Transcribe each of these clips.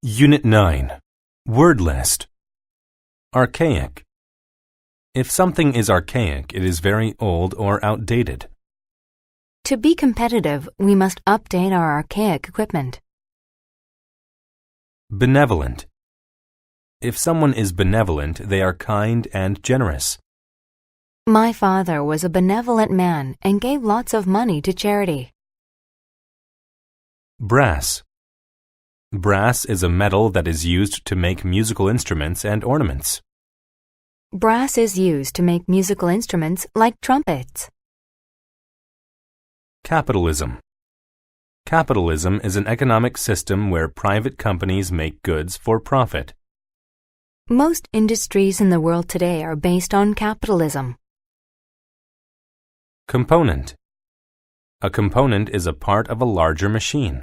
Unit 9. Word list. Archaic. If something is archaic, it is very old or outdated. To be competitive, we must update our archaic equipment. Benevolent. If someone is benevolent, they are kind and generous. My father was a benevolent man and gave lots of money to charity. Brass. Brass is a metal that is used to make musical instruments and ornaments. Brass is used to make musical instruments like trumpets. Capitalism. Capitalism is an economic system where private companies make goods for profit. Most industries in the world today are based on capitalism. Component. A component is a part of a larger machine.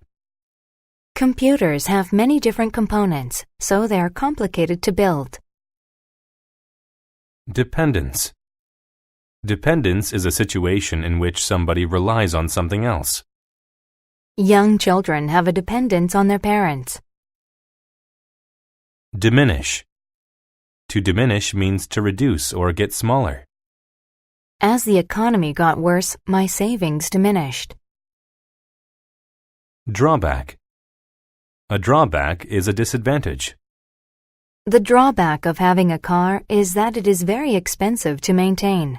Computers have many different components, so they are complicated to build. Dependence. Dependence is a situation in which somebody relies on something else. Young children have a dependence on their parents. Diminish. To diminish means to reduce or get smaller. As the economy got worse, my savings diminished. Drawback. A drawback is a disadvantage. The drawback of having a car is that it is very expensive to maintain.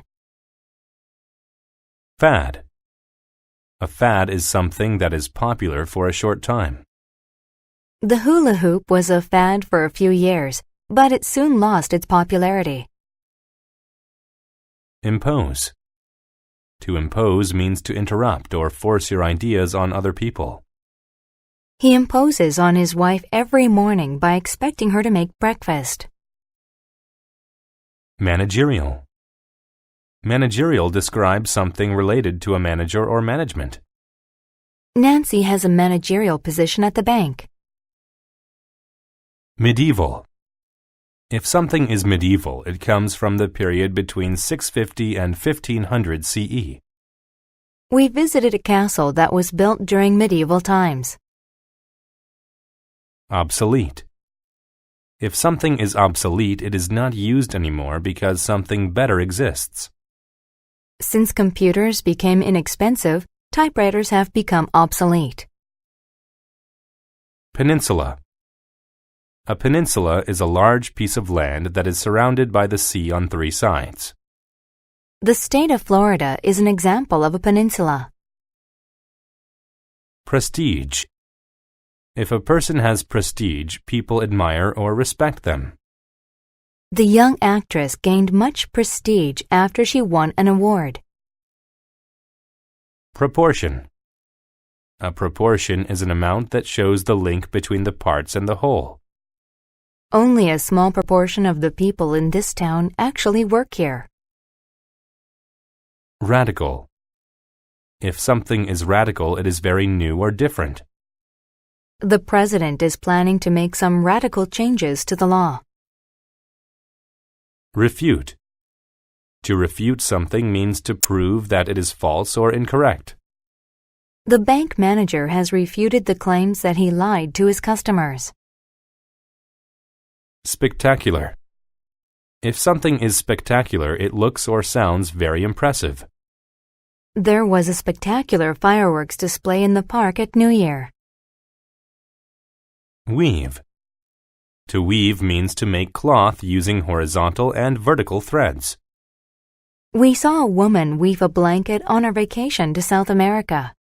Fad. A fad is something that is popular for a short time. The hula hoop was a fad for a few years, but it soon lost its popularity. Impose. To impose means to interrupt or force your ideas on other people. He imposes on his wife every morning by expecting her to make breakfast. Managerial. Managerial describes something related to a manager or management. Nancy has a managerial position at the bank. Medieval. If something is medieval, it comes from the period between 650 and 1500 CE. We visited a castle that was built during medieval times. Obsolete. If something is obsolete, it is not used anymore because something better exists. Since computers became inexpensive, typewriters have become obsolete. Peninsula. A peninsula is a large piece of land that is surrounded by the sea on 3 sides. The state of Florida is an example of a peninsula. Prestige. If a person has prestige, people admire or respect them. The young actress gained much prestige after she won an award. Proportion. A proportion is an amount that shows the link between the parts and the whole. Only a small proportion of the people in this town actually work here. Radical. If something is radical, it is very new or different. The president is planning to make some radical changes to the law. Refute. To refute something means to prove that it is false or incorrect. The bank manager has refuted the claims that he lied to his customers. Spectacular. If something is spectacular, it looks or sounds very impressive. There was a spectacular fireworks display in the park at New Year. Weave. To weave means to make cloth using horizontal and vertical threads. We saw a woman weave a blanket on our vacation to South America.